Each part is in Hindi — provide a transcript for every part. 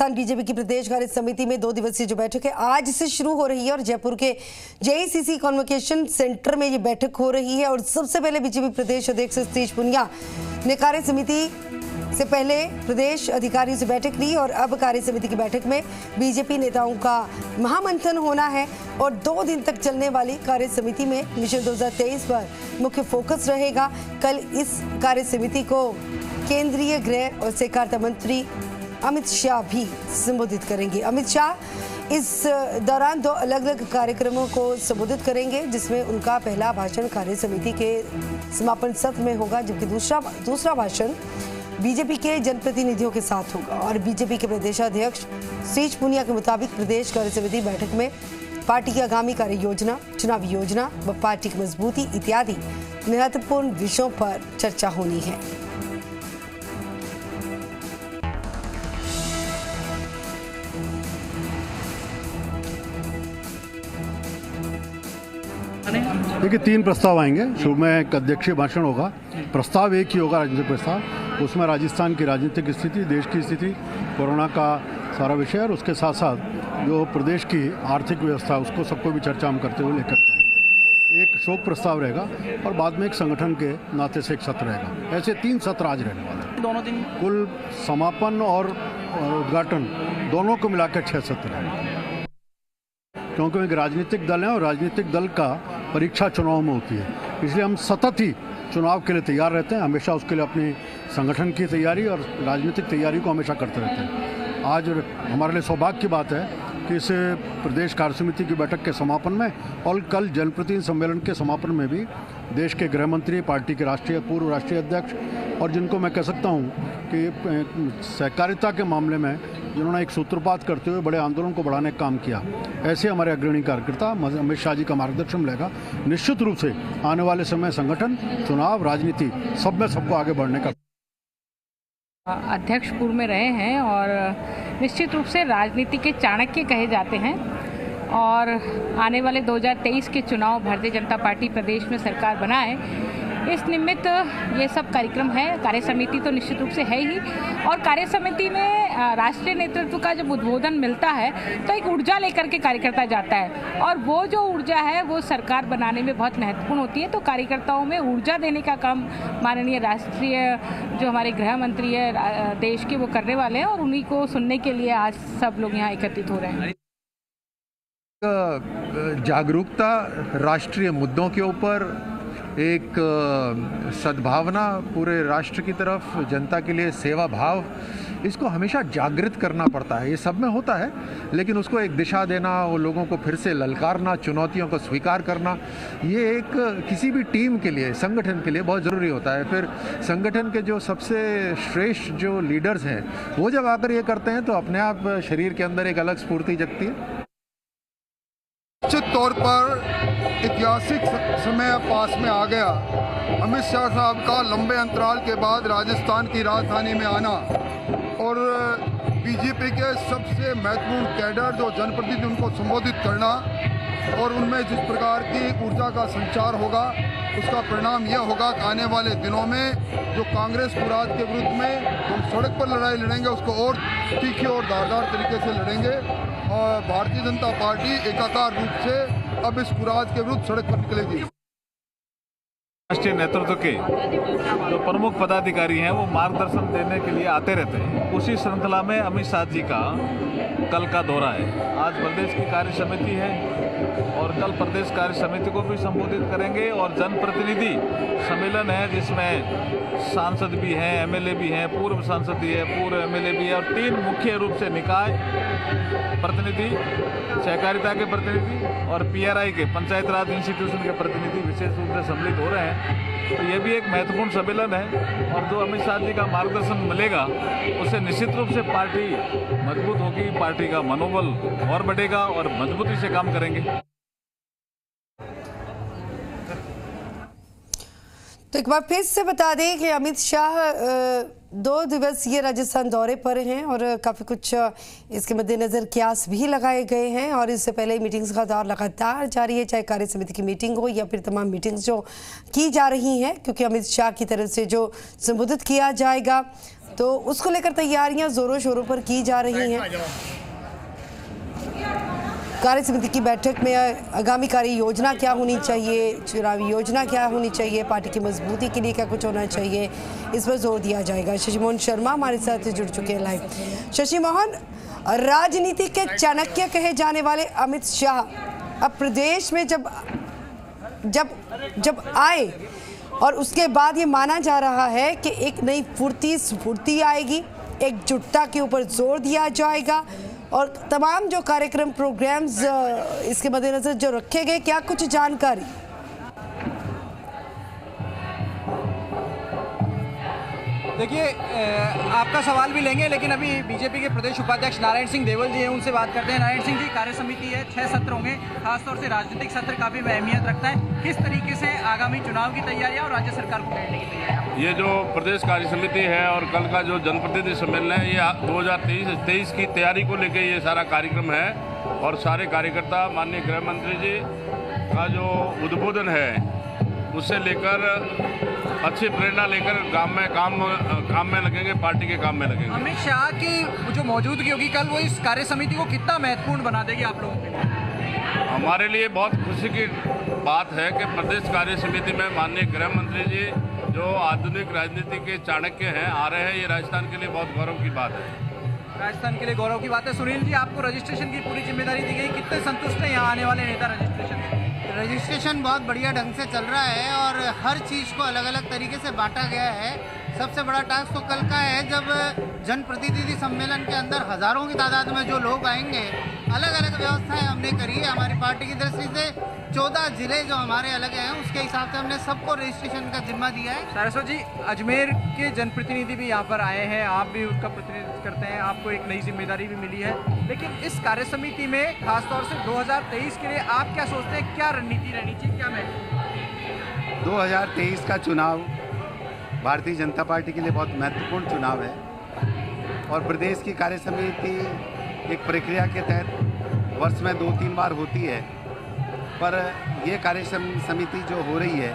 बीजेपी की प्रदेश कार्य समिति में 2 दिवसीय जो बैठक है आज से शुरू हो रही है और जयपुर के जेआईसीसी कन्वोकेशन सेंटर में ये बैठक हो रही है। और सबसे पहले बीजेपी प्रदेश अध्यक्ष सतीश पूनिया ने कार्य समिति से पहले प्रदेश अधिकारियों से बैठक ली और अब कार्य समिति की बैठक में बीजेपी नेताओं का महामंथन होना है। और 2 दिन तक चलने वाली कार्य समिति में मिशन 2023 पर मुख्य फोकस रहेगा। कल इस कार्य समिति को केंद्रीय गृह और सहकारिता मंत्री अमित शाह भी संबोधित करेंगे। अमित शाह इस दौरान 2 अलग अलग कार्यक्रमों को संबोधित करेंगे, जिसमें उनका पहला भाषण कार्य समिति के समापन सत्र में होगा, जबकि दूसरा भाषण बीजेपी के जनप्रतिनिधियों के साथ होगा। और बीजेपी के प्रदेशाध्यक्ष सतीश पूनिया के मुताबिक प्रदेश कार्य समिति बैठक में पार्टी की आगामी कार्य योजना, चुनावी योजना व पार्टी की मजबूती इत्यादि महत्वपूर्ण विषयों पर चर्चा होनी है। देखिए 3 प्रस्ताव आएंगे। शुरू में एक अध्यक्षीय भाषण होगा। प्रस्ताव एक ही होगा, राजनीतिक प्रस्ताव। उसमें राजस्थान की राजनीतिक स्थिति, देश की स्थिति, कोरोना का सारा विषय और उसके साथ साथ जो प्रदेश की आर्थिक व्यवस्था उसको सबको भी चर्चा हम करते हुए लेकर जाएंगे। एक शोक प्रस्ताव रहेगा और बाद में एक संगठन के नाते से एक सत्र रहेगा। ऐसे 3 सत्र आज रहने वाले हैं। दोनों दिन कुल समापन और उद्घाटन दोनों को मिलाकर 6 सत्र हैं, क्योंकि एक राजनीतिक दल है और राजनीतिक दल का परीक्षा चुनाव में होती है। इसलिए हम सतत ही चुनाव के लिए तैयार रहते हैं, हमेशा उसके लिए अपनी संगठन की तैयारी और राजनीतिक तैयारी को हमेशा करते रहते हैं। आज हमारे लिए सौभाग्य की बात है कि इस प्रदेश कार्य समिति की बैठक के समापन में और कल जनप्रतिनिधि सम्मेलन के समापन में भी देश के गृह मंत्री, पार्टी के पूर्व राष्ट्रीय अध्यक्ष और जिनको मैं कह सकता हूँ कि सहकारिता के मामले में जिन्होंने एक सूत्रपात करते हुए बड़े आंदोलन को बढ़ाने का काम किया, ऐसे हमारे अग्रणी कार्यकर्ता अमित शाह जी का मार्गदर्शन मिलेगा। निश्चित रूप से आने वाले समय संगठन, चुनाव, राजनीति सब में सबको आगे बढ़ने का। अध्यक्ष पूर्व में रहे हैं और निश्चित रूप से राजनीति के चाणक्य कहे जाते हैं और आने वाले 2023 के चुनाव भारतीय जनता पार्टी प्रदेश में सरकार बनाए, इस निमित्त ये सब कार्यक्रम है। कार्य समिति तो निश्चित रूप से है ही और कार्य समिति में राष्ट्रीय नेतृत्व का जब उद्बोधन मिलता है तो एक ऊर्जा लेकर के कार्यकर्ता जाता है और वो जो ऊर्जा है वो सरकार बनाने में बहुत महत्वपूर्ण होती है। तो कार्यकर्ताओं में ऊर्जा देने का काम माननीय राष्ट्रीय जो हमारे गृह मंत्री है देश के, वो करने वाले हैं और उन्हीं को सुनने के लिए आज सब लोग यहाँ एकत्रित हो रहे हैं। जागरूकता राष्ट्रीय मुद्दों के ऊपर, एक सद्भावना पूरे राष्ट्र की तरफ, जनता के लिए सेवा भाव, इसको हमेशा जागृत करना पड़ता है। ये सब में होता है, लेकिन उसको एक दिशा देना, वो लोगों को फिर से ललकारना, चुनौतियों को स्वीकार करना, ये एक किसी भी टीम के लिए, संगठन के लिए बहुत ज़रूरी होता है। फिर संगठन के जो सबसे श्रेष्ठ जो लीडर्स हैं वो जब आकर ये करते हैं तो अपने आप शरीर के अंदर एक अलग स्फूर्ति जगती है। निश्चित तौर पर ऐतिहासिक समय पास में आ गया। अमित शाह साहब का लंबे अंतराल के बाद राजस्थान की राजधानी में आना और बीजेपी के सबसे महत्वपूर्ण कैडर जो जनप्रतिनिधि उनको संबोधित करना और उनमें जिस प्रकार की ऊर्जा का संचार होगा, उसका परिणाम यह होगा कि आने वाले दिनों में जो कांग्रेस कुराद के विरुद्ध में हम सड़क पर लड़ाई लड़ेंगे, उसको और तीखे और धारदार तरीके से लड़ेंगे और भारतीय जनता पार्टी एकाकार रूप से अब इस कुराद के विरुद्ध सड़क पर निकलेगी। राष्ट्रीय नेतृत्व के जो प्रमुख पदाधिकारी हैं वो मार्गदर्शन देने के लिए आते रहते हैं। उसी श्रृंखला में अमित शाह जी का कल का दौरा है। आज प्रदेश की कार्य समिति है और कल प्रदेश कार्य समिति को भी संबोधित करेंगे और जनप्रतिनिधि सम्मेलन है जिसमें सांसद भी हैं, एमएलए भी हैं, पूर्व सांसद भी है, पूर्व एमएलए भी है और 3 मुख्य रूप से निकाय प्रतिनिधि, सहकारिता के प्रतिनिधि और पीआरआई के, पंचायत राज इंस्टीट्यूशन के प्रतिनिधि विशेष रूप से सम्मिलित हो रहे हैं। तो ये भी एक महत्वपूर्ण सम्मेलन है और जो अमित शाह जी का मार्गदर्शन मिलेगा उससे निश्चित रूप से पार्टी मजबूत होगी, पार्टी का मनोबल और बढ़ेगा और मजबूती से काम करेंगे। तो एक बार फिर से बता दें कि अमित शाह 2 दिवसीय राजस्थान दौरे पर हैं और काफ़ी कुछ इसके मद्देनज़र क्यास भी लगाए गए हैं और इससे पहले मीटिंग्स का दौर लगातार जारी है, चाहे कार्य समिति की मीटिंग हो या फिर तमाम मीटिंग्स जो की जा रही हैं, क्योंकि अमित शाह की तरफ से जो संबोधित किया जाएगा तो उसको लेकर तैयारियां जोरों शोरों पर की जा रही हैं। कार्य समिति की बैठक में आगामी कार्य योजना क्या होनी चाहिए, चुनावी योजना क्या होनी चाहिए, पार्टी की मजबूती के लिए क्या कुछ होना चाहिए, इस पर जोर दिया जाएगा। शशि मोहन शर्मा हमारे साथ जुड़ चुके हैं लाइव। शशि मोहन, राजनीति के चाणक्य कहे जाने वाले अमित शाह अब प्रदेश में जब आए और उसके बाद ये माना जा रहा है कि एक नई स्फूर्ति आएगी, एकजुटता के ऊपर जोर दिया जाएगा और तमाम जो कार्यक्रम प्रोग्राम्स इसके मद्देनजर जो रखे गए, क्या कुछ जानकारी? देखिए, आपका सवाल भी लेंगे, लेकिन अभी बीजेपी के प्रदेश उपाध्यक्ष नारायण सिंह देवल जी हैं, उनसे बात करते हैं। नारायण सिंह जी, कार्य समिति है, 6 सत्र होंगे, खासतौर से राजनीतिक सत्र काफ़ी अहमियत रखता है। किस तरीके से आगामी चुनाव की तैयारियां और राज्य सरकार को घेरने की तैयारियां? ये जो प्रदेश कार्य समिति है और कल का जो जनप्रतिनिधि सम्मेलन है, ये 2023 की तैयारी को लेकर ये सारा कार्यक्रम है और सारे कार्यकर्ता माननीय गृह मंत्री जी का जो उद्बोधन है उससे लेकर अच्छी प्रेरणा लेकर काम में लगेंगे, पार्टी के काम में लगेंगे। अमित शाह की जो मौजूदगी होगी कल, वो इस कार्य समिति को कितना महत्वपूर्ण बना देगी आप लोगों के लिए? हमारे लिए बहुत खुशी की बात है कि प्रदेश कार्य समिति में माननीय गृह मंत्री जी जो आधुनिक राजनीति के चाणक्य हैं आ रहे हैं, ये राजस्थान के लिए बहुत गौरव की बात है। राजस्थान के लिए गौरव की बात है। सुनील जी, आपको रजिस्ट्रेशन की पूरी जिम्मेदारी दी गई, कितने संतुष्ट हैं यहाँ आने वाले नेता रजिस्ट्रेशन बहुत बढ़िया ढंग से चल रहा है और हर चीज़ को अलग अलग तरीके से बांटा गया है। सबसे बड़ा टास्क तो कल का है, जब जनप्रतिनिधि सम्मेलन के अंदर हज़ारों की तादाद में जो लोग आएंगे, अलग अलग व्यवस्थाएं हमने करी है हमारी पार्टी की दृष्टि से। 14 जिले जो हमारे अलग हैं, उसके हिसाब से हमने सबको रजिस्ट्रेशन का जिम्मा दिया है। सारस्वत जी, अजमेर के जनप्रतिनिधि भी यहाँ पर आए हैं, आप भी उनका प्रतिनिधित्व करते हैं, आपको एक नई जिम्मेदारी भी मिली है, लेकिन इस कार्य समिति में खासतौर से 2023 के लिए आप क्या सोचते हैं, क्या रणनीति रहनी चाहिए, क्या महत्व? 2023 का चुनाव भारतीय जनता पार्टी के लिए बहुत महत्वपूर्ण चुनाव है और प्रदेश की कार्य समिति एक प्रक्रिया के तहत वर्ष में 2-3 बार होती है, पर ये कार्य समिति जो हो रही है,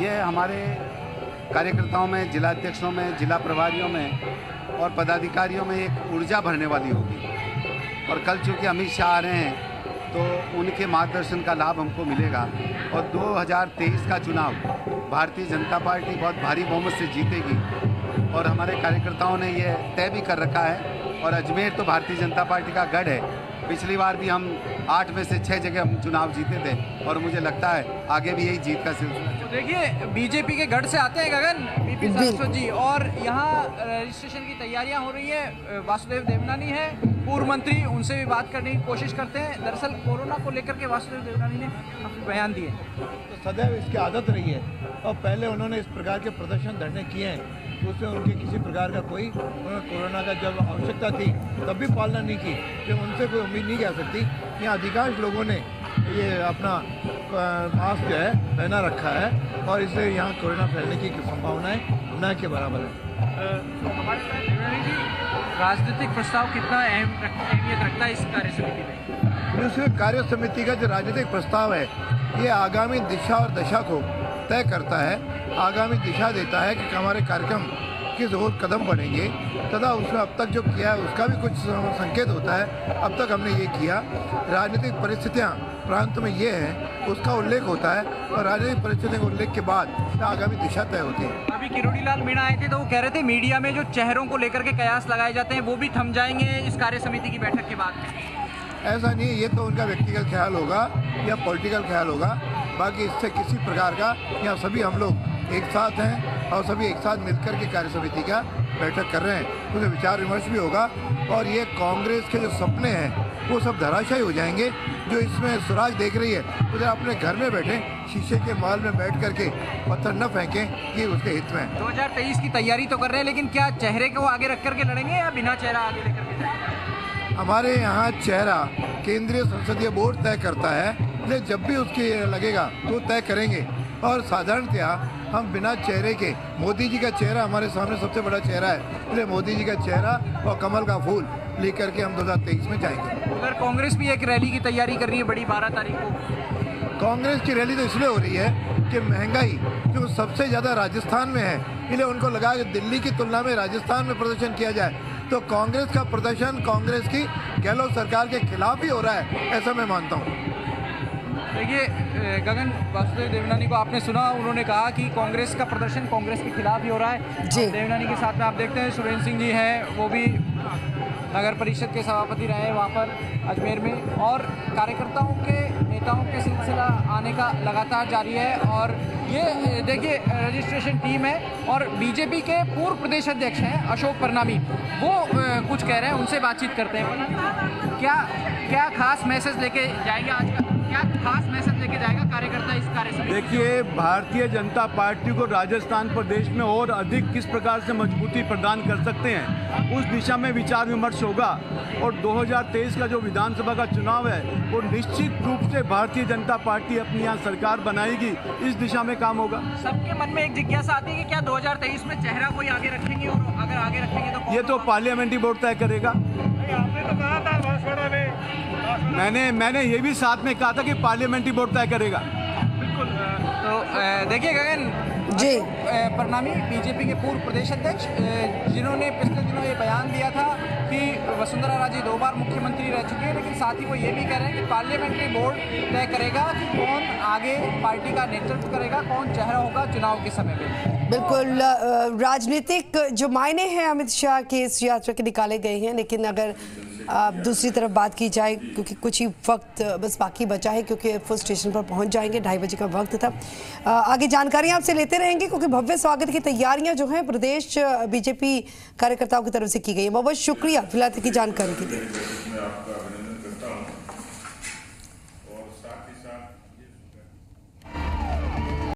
ये हमारे कार्यकर्ताओं में, जिला अध्यक्षों में, जिला प्रभारियों में और पदाधिकारियों में एक ऊर्जा भरने वाली होगी। और कल चूँकि अमित शाह आ रहे हैं तो उनके मार्गदर्शन का लाभ हमको मिलेगा और 2023 का चुनाव भारतीय जनता पार्टी बहुत भारी बहुमत से जीतेगी और हमारे कार्यकर्ताओं ने ये तय भी कर रखा है। और अजमेर तो भारतीय जनता पार्टी का गढ़ है, पिछली बार भी हम 8 में से 6 जगह हम चुनाव जीते थे और मुझे लगता है आगे भी यही जीत का सिलसिला। देखिए, बीजेपी के गढ़ से आते हैं गगन बीपी सारस्वत जी, और यहाँ रजिस्ट्रेशन की तैयारियां हो रही है। वासुदेव देवनानी है पूर्व मंत्री, उनसे भी बात करने की कोशिश करते हैं। दरअसल कोरोना को लेकर के वासुदेव देवनानी ने अपने बयान दिए। तो सदैव इसकी आदत रही है और पहले उन्होंने इस प्रकार के प्रदर्शन धरने किए हैं, उसमें उनकी किसी प्रकार का कोई, कोरोना का जब आवश्यकता थी तब भी पालना नहीं की, तो उनसे कोई उम्मीद नहीं कर सकती। यहाँ अधिकांश लोगों ने ये अपना मास्क जो है पहना रखा है और इससे यहाँ कोरोना फैलने की संभावनाएं न के बराबर है। हमारे साथ राजनीतिक प्रस्ताव कितना अहमियत रखता है इस कार्य समिति में? दूसरे कार्य समिति का जो राजनीतिक प्रस्ताव है, ये आगामी दिशा और दशा को तय करता है, आगामी दिशा देता है कि हमारे कार्यक्रम किस ओर कदम बढ़ेंगे, तथा उसमें अब तक जो किया है उसका भी कुछ संकेत होता है। अब तक हमने ये किया, राजनीतिक परिस्थितियाँ प्रांत में ये हैं उसका उल्लेख होता है और राजनीतिक परिस्थितियों के उल्लेख के बाद आगामी दिशा तय होती है। अभी किरोड़ी लाल मीणा आए थे तो वो कह रहे थे मीडिया में जो चेहरों को लेकर के कयास लगाए जाते हैं वो भी थम जाएंगे इस कार्य समिति की बैठक के बाद। ऐसा नहीं है, ये तो उनका व्यक्तिगत ख्याल होगा या पॉलिटिकल ख्याल होगा, बाकी इससे किसी प्रकार का, यहाँ सभी हम लोग एक साथ हैं और सभी एक साथ मिलकर के कार्य समिति का बैठक कर रहे हैं, उसमें विचार विमर्श भी होगा और ये कांग्रेस के जो सपने हैं वो सब धराशायी हो जाएंगे। जो इसमें सुराग देख रही है उधर अपने घर में बैठे शीशे के महल में बैठ करके पत्थर न फेंकें, ये उसके हित में है। 2023 की तैयारी तो कर रहे हैं, लेकिन क्या चेहरे को आगे रख करके लड़ेंगे या बिना चेहरा आगे लेकर के जाएंगे? हमारे यहाँ चेहरा केंद्रीय संसदीय बोर्ड तय करता है, इसलिए जब भी उसकी लगेगा तो तय करेंगे। और साधारणतया हम बिना चेहरे के, मोदी जी का चेहरा हमारे सामने सबसे बड़ा चेहरा है, इसलिए मोदी जी का चेहरा और कमल का फूल लेकर के हम 2023 में जाएंगे। उधर कांग्रेस भी एक रैली की तैयारी कर रही है बड़ी 12 तारीख को। कांग्रेस की रैली तो इसलिए हो रही है कि महंगाई जो सबसे ज़्यादा राजस्थान में है इसलिए उनको लगा कि दिल्ली की तुलना में राजस्थान में प्रदर्शन किया जाए। तो कांग्रेस का प्रदर्शन कांग्रेस की गहलोत सरकार के खिलाफ ही हो रहा है, ऐसा मैं मानता हूँ। देखिए गगन, वासुदेव देवनानी को आपने सुना, उन्होंने कहा कि कांग्रेस का प्रदर्शन कांग्रेस के खिलाफ ही हो रहा है। जी। देवनानी के साथ में आप देखते हैं सुरेंद्र सिंह जी हैं, वो भी नगर परिषद के सभापति रहे वहाँ पर अजमेर में, और कार्यकर्ताओं के नेताओं के सिलसिला आने का लगातार जारी है। और ये देखिए रजिस्ट्रेशन टीम है और बीजेपी के पूर्व प्रदेश अध्यक्ष हैं अशोक परनामी, वो कुछ कह रहे हैं, उनसे बातचीत करते हैं। क्या खास मैसेज लेके जाएंगे आज का, क्या खास मैसेज लेके जाएगा कार्यकर्ता इस कार्यक्रम? देखिए, भारतीय जनता पार्टी को राजस्थान प्रदेश में और अधिक किस प्रकार से मजबूती प्रदान कर सकते हैं, उस दिशा में विचार विमर्श होगा। और 2023 का जो विधानसभा का चुनाव है वो निश्चित रूप से भारतीय जनता पार्टी अपनी यहाँ सरकार बनाएगी, इस दिशा में काम होगा। सबके मन में एक जिज्ञासा आती है कि क्या 2023 में चेहरा कोई आगे रखेंगे, और अगर आगे रखेंगे तो ये तो पार्लियामेंट्री बोर्ड तय करेगा। आपने तो कहा था बांसवाड़ा में, मैंने ये भी साथ में कहा था कि पार्लियामेंट्री बोर्ड तय करेगा। बिल्कुल। तो देखिए गगन जी, परनामी बीजेपी के पूर्व प्रदेश अध्यक्ष, जिन्होंने पिछले दिनों ये बयान दिया था कि वसुंधरा राजे 2 बार मुख्यमंत्री रह चुके हैं, लेकिन साथ ही वो ये भी कह रहे हैं कि पार्लियामेंट्री बोर्ड तय करेगा कि कौन आगे पार्टी का नेतृत्व करेगा, कौन चेहरा होगा चुनाव के समय में। बिल्कुल, राजनीतिक जो मायने हैं अमित शाह के इस यात्रा के निकाले गए हैं, लेकिन अगर दूसरी तरफ बात की जाए, क्योंकि कुछ ही वक्त बस बाकी बचा है, क्योंकि एयरफोर्स स्टेशन पर पहुंच जाएंगे, 2:30 बजे का वक्त था। आगे जानकारियां आपसे लेते रहेंगे, क्योंकि भव्य स्वागत की तैयारियां जो हैं प्रदेश बीजेपी कार्यकर्ताओं की तरफ से की गई है। बहुत बहुत शुक्रिया फिलहाल की जानकारी के लिए।